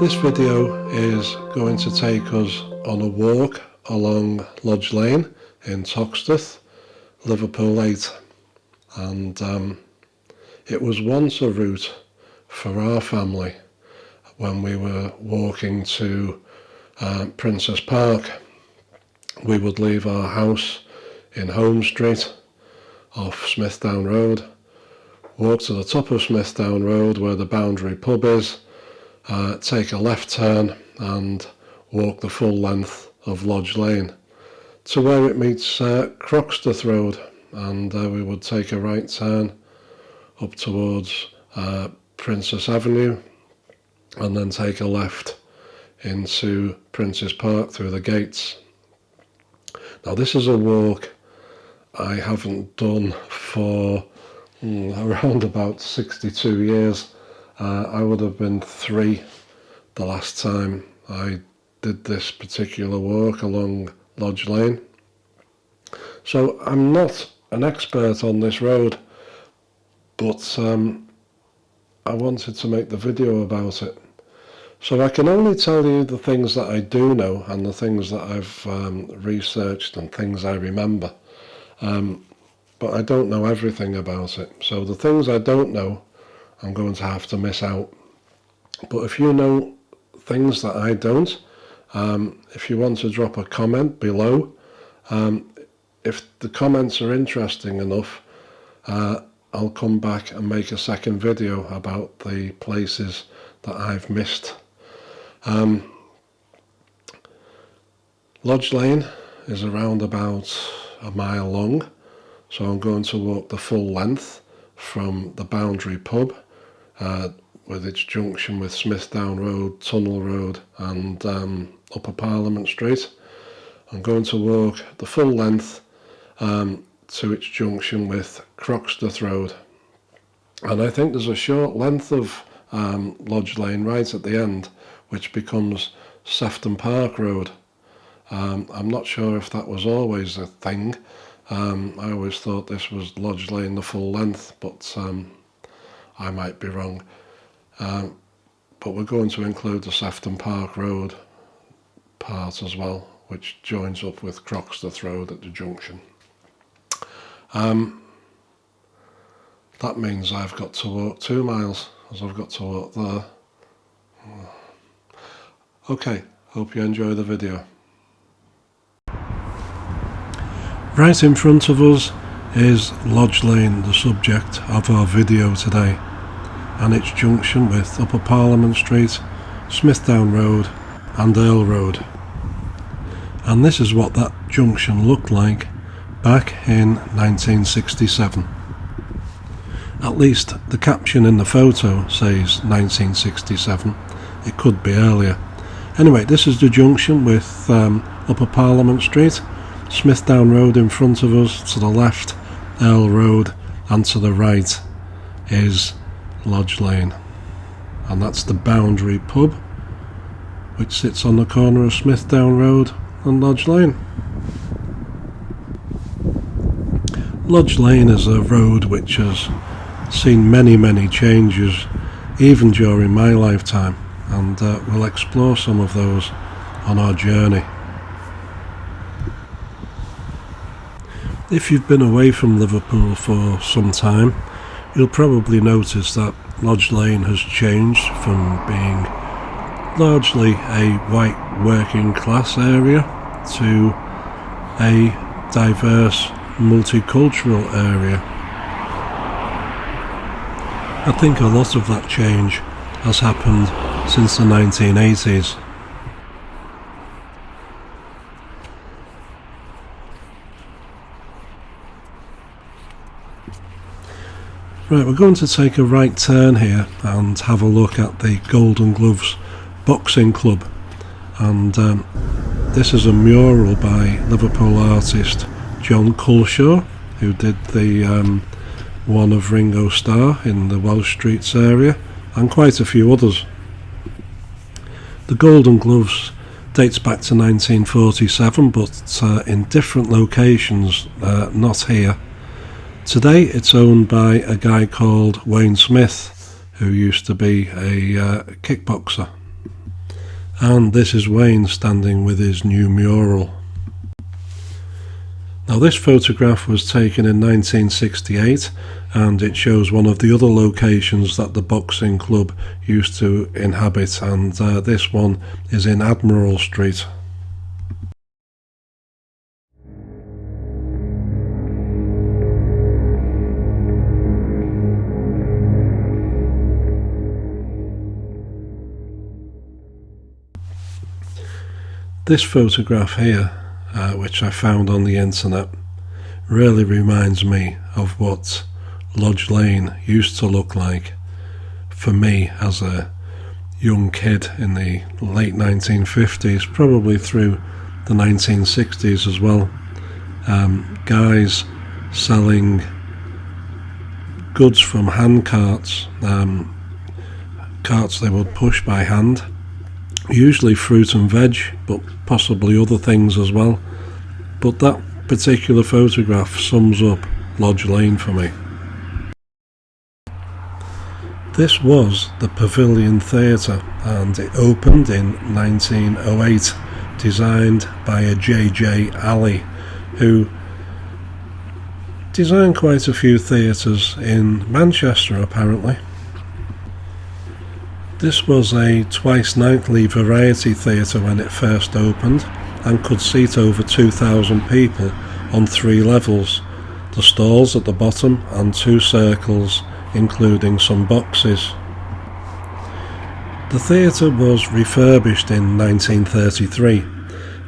This video is going to take us on a walk along Lodge Lane in Toxteth, Liverpool 8, and it was once a route for our family when we were walking to Princess Park. We would leave our house in Home Street off Smithdown Road, walk to the top of Smithdown Road where the Boundary pub is, take a left turn and walk the full length of Lodge Lane to where it meets Croxteth Road, and we would take a right turn up towards Princess Avenue and then take a left into Princess Park through the gates. Now this is a walk I haven't done for around about 62 years. I would have been 3 the last time I did this particular walk along Lodge Lane. So I'm not an expert on this road, but I wanted to make the video about it. So I can only tell you the things that I do know and the things that I've researched and things I remember. But I don't know everything about it. So the things I don't know, I'm going to have to miss out. But if you know things that I don't, if you want to drop a comment below, if the comments are interesting enough, I'll come back and make a second video about the places that I've missed. Lodge Lane is around about a mile long, so I'm going to walk the full length from the Boundary pub with its junction with Smithdown Road, Tunnel Road and Upper Parliament Street. I'm going to walk the full length to its junction with Croxteth Road, and I think there's a short length of Lodge Lane right at the end which becomes Sefton Park Road. I'm not sure if that was always a thing. I always thought this was Lodge Lane the full length, but I might be wrong. But we're going to include the Sefton Park Road part as well, which joins up with Croxteth Road at the junction. That means I've got to walk 2 miles, as I've got to walk there. Okay, hope you enjoy the video. Right in front of us is Lodge Lane, the subject of our video today, and its junction with Upper Parliament Street, Smithdown Road and Earl Road. And this is what that junction looked like back in 1967. At least the caption in the photo says 1967. It could be earlier. Anyway, this is the junction with Upper Parliament Street, Smithdown Road in front of us, to the left Earl Road, and to the right is Lodge Lane. And that's the Boundary pub, which sits on the corner of Smithdown Road and Lodge Lane. Lodge Lane is a road which has seen many changes, even during my lifetime, and we'll explore some of those on our journey. If you've been away from Liverpool for some time, you'll probably notice that Lodge Lane has changed from being largely a white working class area to a diverse multicultural area. I think a lot of that change has happened since the 1980s. Right, we're going to take a right turn here and have a look at the Golden Gloves Boxing Club, and this is a mural by Liverpool artist John Culshaw, who did the one of Ringo Starr in the Welsh Streets area, and quite a few others. The Golden Gloves dates back to 1947, but in different locations, not here. Today it's owned by a guy called Wayne Smith, who used to be a kickboxer. And this is Wayne standing with his new mural. Now this photograph was taken in 1968, and it shows one of the other locations that the boxing club used to inhabit, and this one is in Admiral Street. This photograph here, which I found on the internet, really reminds me of what Lodge Lane used to look like for me as a young kid in the late 1950s, probably through the 1960s as well. Guys selling goods from hand carts, carts they would push by hand, usually fruit and veg, but possibly other things as well. But that particular photograph sums up Lodge Lane for me. This was the Pavilion Theatre, and it opened in 1908, designed by a J.J. Alley, who designed quite a few theatres in Manchester apparently. This was a twice-nightly variety theatre when it first opened, and could seat over 2,000 people on 3 levels, the stalls at the bottom and 2 circles, including some boxes. The theatre was refurbished in 1933,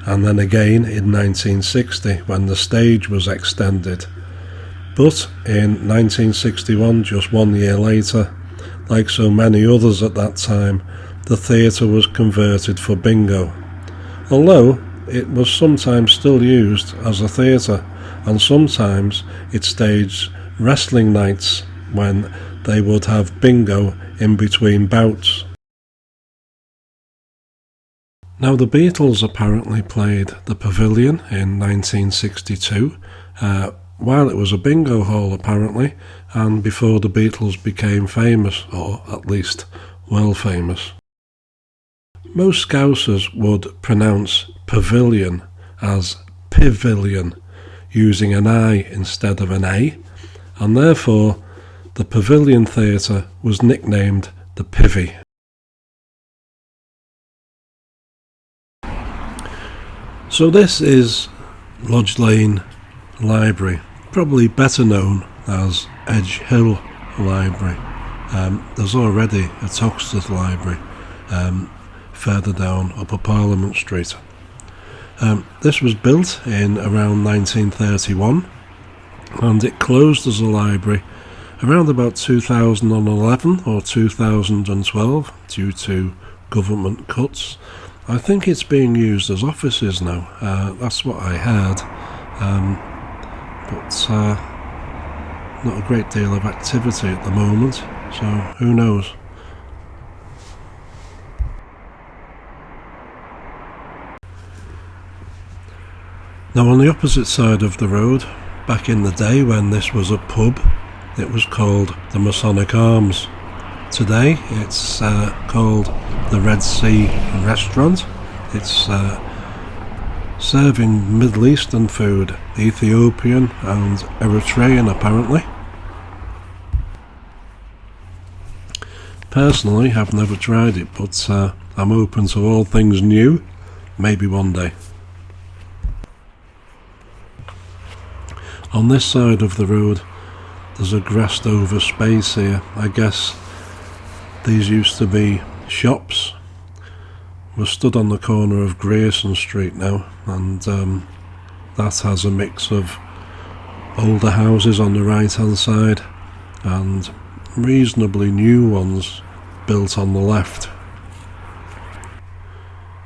and then again in 1960 when the stage was extended. But in 1961, just 1 year later, like so many others at that time, the theatre was converted for bingo, although it was sometimes still used as a theatre, and sometimes it staged wrestling nights when they would have bingo in between bouts. Now the Beatles apparently played the Pavilion in 1962, while it was a bingo hall apparently, and before the Beatles became famous, or at least well famous. Most Scousers would pronounce pavilion as pavilion, using an I instead of an A, and therefore the Pavilion Theatre was nicknamed the Pivy. So this is Lodge Lane Library, probably better known as Edge Hill Library. There's already a Toxteth Library further down Upper Parliament Street. This was built in around 1931, and it closed as a library around about 2011 or 2012 due to government cuts. I think it's being used as offices now, that's what I heard, but not a great deal of activity at the moment, so who knows. Now on the opposite side of the road, back in the day when this was a pub, it was called the Masonic Arms. Today it's called the Red Sea Restaurant. It's serving Middle Eastern food, Ethiopian and Eritrean apparently. Personally, I've never tried it, but I'm open to all things new, maybe one day. On this side of the road, there's a grassed over space here. I guess these used to be shops. We're stood on the corner of Grayson Street now, and that has a mix of older houses on the right hand side and reasonably new ones built on the left.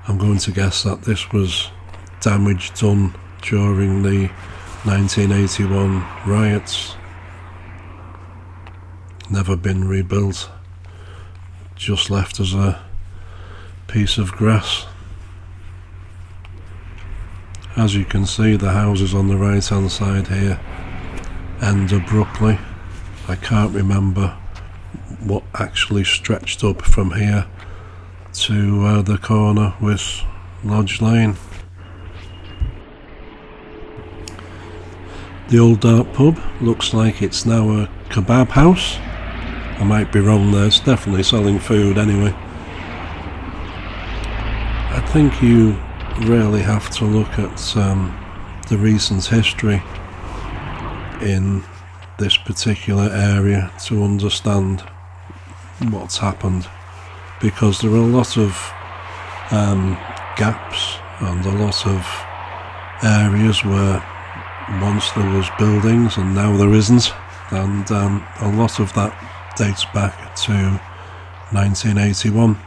I'm going to guess that this was damage done during the 1981 riots. Never been rebuilt, just left as a piece of grass. As you can see, the houses on the right hand side here end abruptly. I can't remember what actually stretched up from here to the corner with Lodge Lane. The Old Dark Pub looks like it's now a kebab house. I might be wrong there, it's definitely selling food anyway. I think you really have to look at the recent history in this particular area to understand what's happened, because there are a lot of gaps and a lot of areas where once there was buildings and now there isn't, and a lot of that dates back to 1981.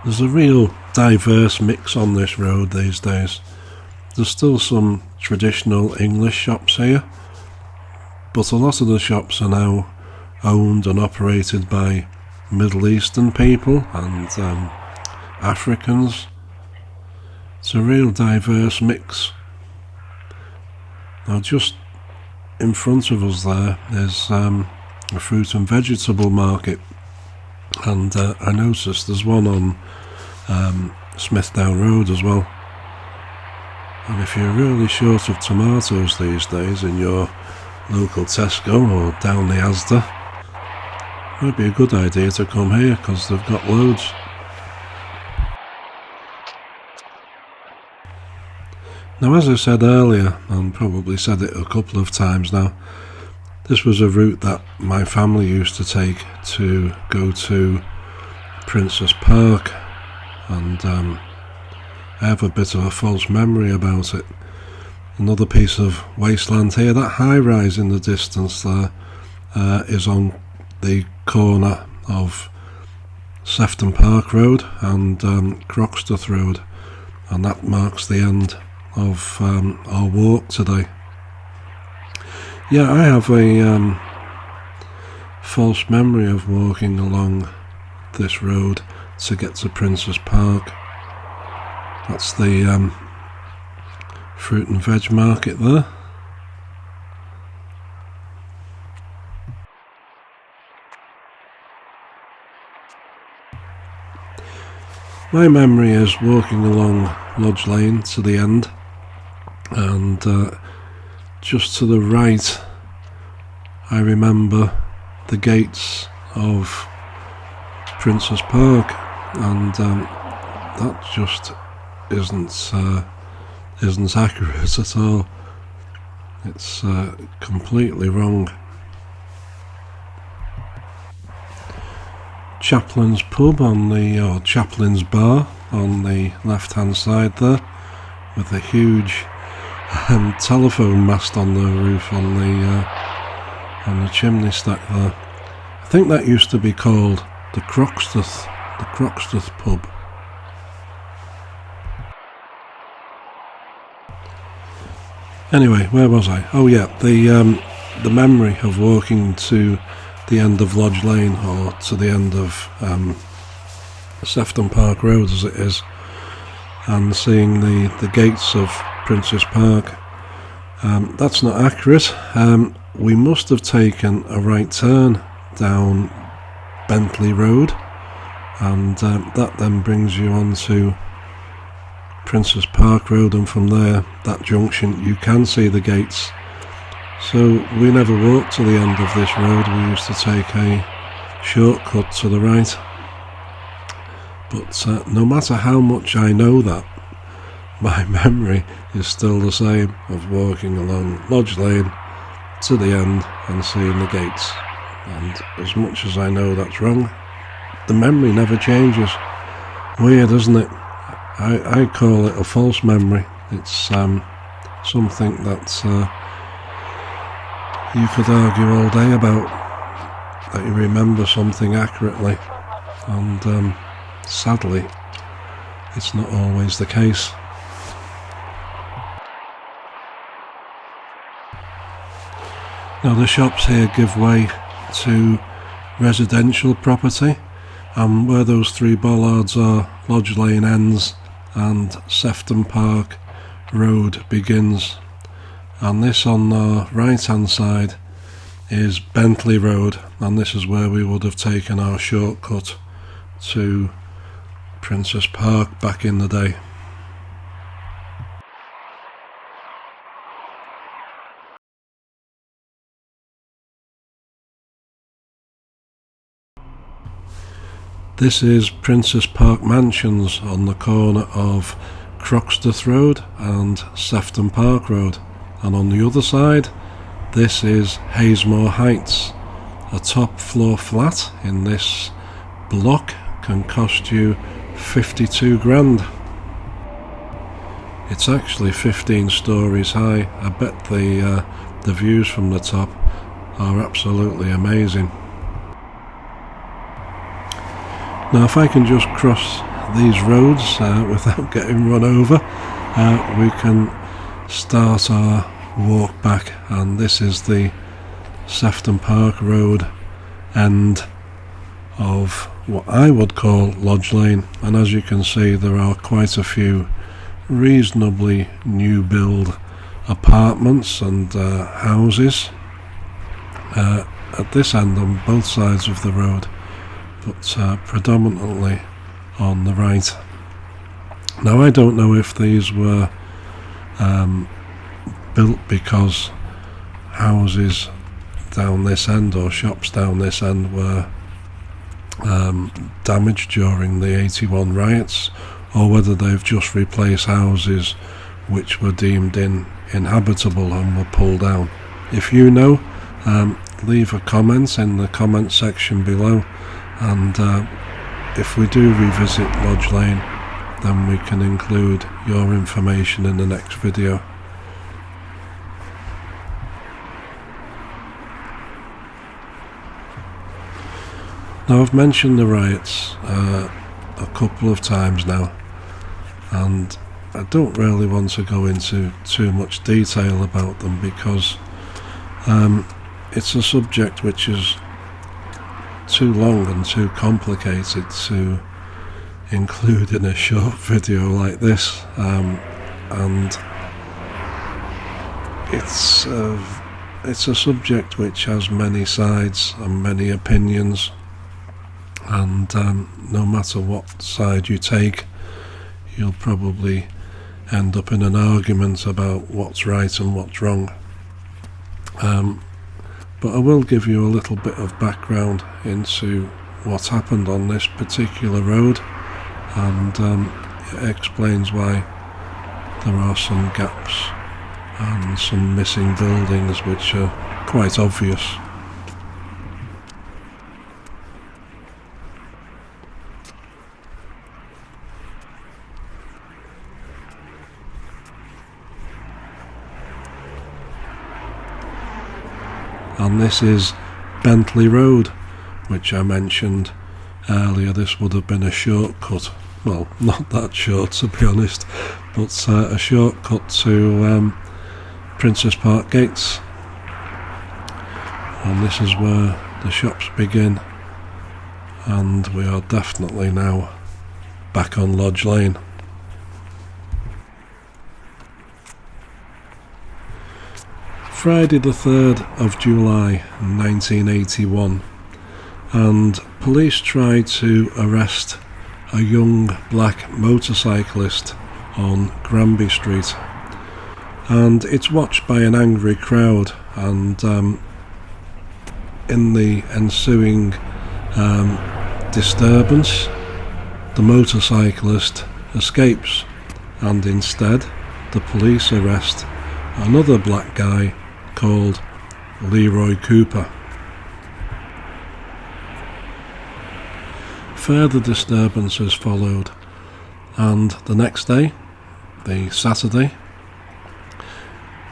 There's a real diverse mix on this road these days. There's still some traditional English shops here, but a lot of the shops are now owned and operated by Middle Eastern people and Africans. It's a real diverse mix. Now just in front of us there is a fruit and vegetable market, and I noticed there's one on Smithdown Road as well. And if you're really short of tomatoes these days in your local Tesco or down the Asda, it might be a good idea to come here because they've got loads. Now, as I said earlier, and probably said it a couple of times now, this was a route that my family used to take to go to Princess Park, and I have a bit of a false memory about it. Another piece of wasteland here. That high rise in the distance there is on the corner of Sefton Park Road and Croxteth Road, and that marks the end of our walk today. Yeah, I have a false memory of walking along this road to get to Princess Park. That's the fruit and veg market there. My memory is walking along Lodge Lane to the end, and just to the right I remember the gates of Princess Park, and that just isn't accurate at all. It's completely wrong. Chaplin's Pub or Chaplin's Bar on the left hand side there, with a huge telephone mast on the roof on the chimney stack there. I think that used to be called the Croxteth Pub. Anyway, where was I? Oh yeah, the memory of walking to the end of Lodge Lane, or to the end of Sefton Park Road as it is, and seeing the gates of Princess Park. That's not accurate. We must have taken a right turn down Bentley Road, and that then brings you on to Princess Park Road, and from there, that junction, you can see the gates. So we never walked to the end of this road, we used to take a shortcut to the right. But no matter how much I know that, my memory is still the same of walking along Lodge Lane to the end and seeing the gates. And as much as I know that's wrong, the memory never changes. Weird, isn't it? I call it a false memory. It's something that you could argue all day about, that you remember something accurately, and sadly it's not always the case. Now the shops here give way to residential property, and where those three bollards are, Lodge Lane ends and Sefton Park Road begins. And this on our right hand side is Bentley Road, and this is where we would have taken our shortcut to Princess Park back in the day. This is Princess Park Mansions on the corner of Croxteth Road and Sefton Park Road, and on the other side this is Haysmore Heights. A top floor flat in this block can cost you 52 grand. It's actually 15 stories high. I bet the views from the top are absolutely amazing. Now if I can just cross these roads without getting run over, we can start our walk back, and this is the Sefton Park Road end of what I would call Lodge Lane, and as you can see there are quite a few reasonably new build apartments and houses at this end on both sides of the road, but predominantly on the right. Now I don't know if these were built because houses down this end or shops down this end were damaged during the 81 riots, or whether they've just replaced houses which were deemed inhabitable and were pulled down. If you know, leave a comment in the comment section below, and if we do revisit Lodge Lane, then we can include your information in the next video. Now I've mentioned the riots a couple of times now, and I don't really want to go into too much detail about them because it's a subject which is too long and too complicated to include in a short video like this, and it's a subject which has many sides and many opinions, and no matter what side you take, you'll probably end up in an argument about what's right and what's wrong. But I will give you a little bit of background into what happened on this particular road, and it explains why there are some gaps and some missing buildings which are quite obvious. And this is Bentley Road, which I mentioned earlier. This would have been a shortcut, well, not that short to be honest, but a shortcut to Princess Park Gates, and this is where the shops begin, and we are definitely now back on Lodge Lane. Friday the 3rd of July 1981, and police tried to arrest a young black motorcyclist on Granby Street, and it's watched by an angry crowd, and in the ensuing disturbance the motorcyclist escapes, and instead the police arrest another black guy called Leroy Cooper. Further disturbances followed, and the next day, the Saturday,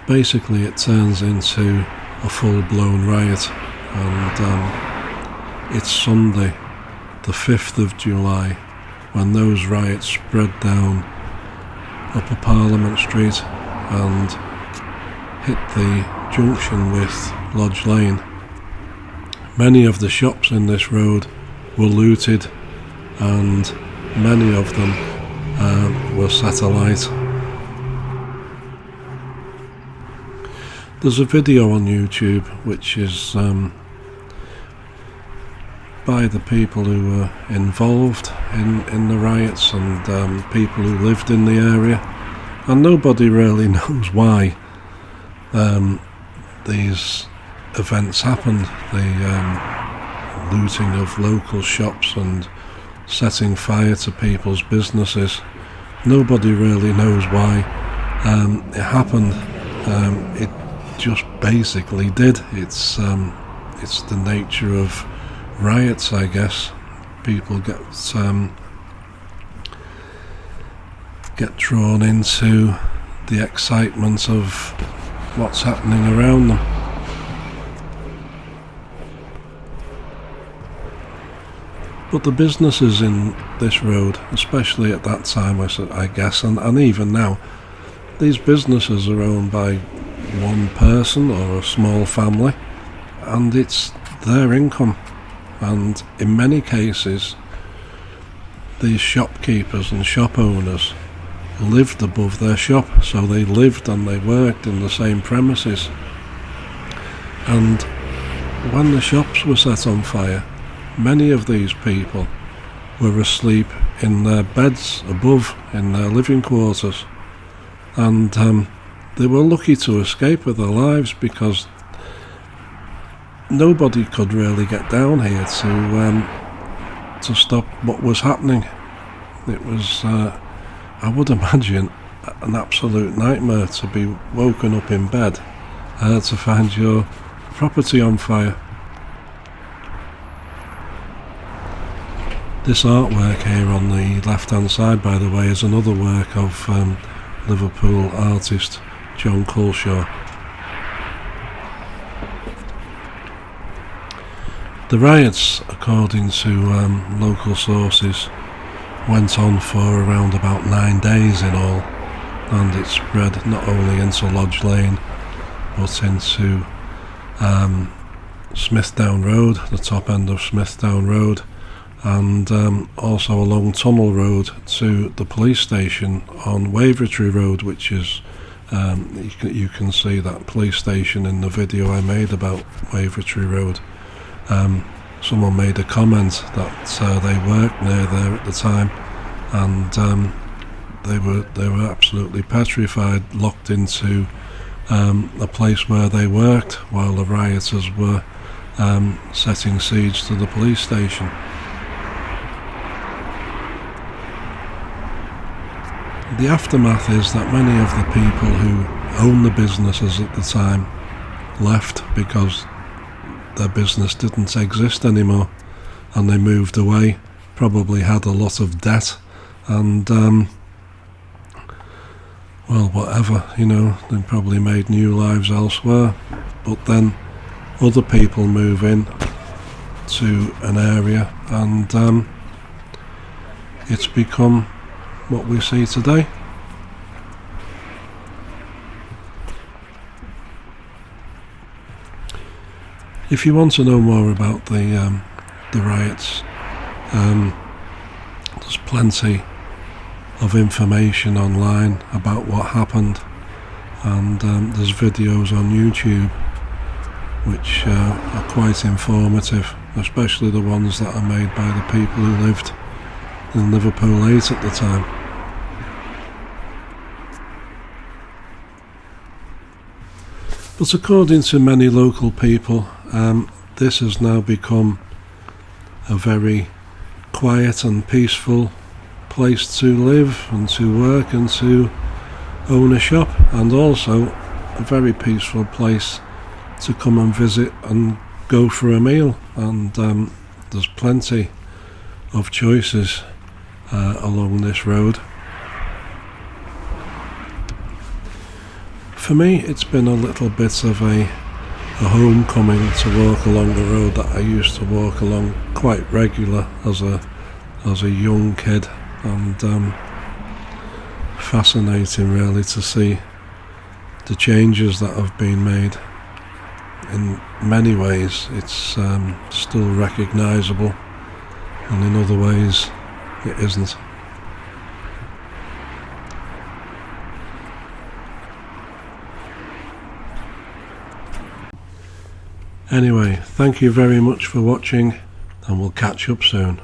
basically it turns into a full-blown riot, and it's Sunday the 5th of July when those riots spread down Upper Parliament Street and hit the junction with Lodge Lane. Many of the shops in this road were looted, and many of them were set alight. There's a video on YouTube which is by the people who were involved in the riots and people who lived in the area, and nobody really knows why these events happened. The looting of local shops and setting fire to people's businesses. Nobody really knows why it happened. It just basically did. It's the nature of riots, I guess. People get drawn into the excitement of what's happening around them. But the businesses in this road, especially at that time, I guess, and even now, these businesses are owned by one person or a small family, and it's their income. And in many cases, these shopkeepers and shop owners lived above their shop, so they lived and they worked in the same premises. And when the shops were set on fire, many of these people were asleep in their beds above, in their living quarters, and they were lucky to escape with their lives, because nobody could really get down here to stop what was happening. It was, I would imagine, an absolute nightmare to be woken up in bed to find your property on fire. This artwork here on the left-hand side, by the way, is another work of Liverpool artist John Culshaw. The riots, according to local sources, went on for around about 9 days in all, and it spread not only into Lodge Lane but into Smithdown Road, the top end of Smithdown Road, and also along Tunnel Road to the police station on Wavertree Road, which is, you can see that police station in the video I made about Wavertree Road. Someone made a comment that they worked near there at the time, and they were absolutely petrified, locked into a place where they worked while the rioters were setting siege to the police station. The aftermath is that many of the people who owned the businesses at the time left because their business didn't exist anymore, and they moved away, probably had a lot of debt, and well, whatever, they probably made new lives elsewhere. But then other people move in to an area, and it's become what we see today. If you want to know more about the riots, there's plenty of information online about what happened, and there's videos on YouTube which are quite informative, especially the ones that are made by the people who lived in Liverpool 8 at the time. But according to many local people, this has now become a very quiet and peaceful place to live and to work and to own a shop, and also a very peaceful place to come and visit and go for a meal. And there's plenty of choices along this road. For me, it's been a little bit of a homecoming to walk along the road that I used to walk along quite regular as a young kid, and fascinating really to see the changes that have been made. In many ways it's still recognisable, and in other ways it isn't. Anyway, thank you very much for watching, and we'll catch up soon.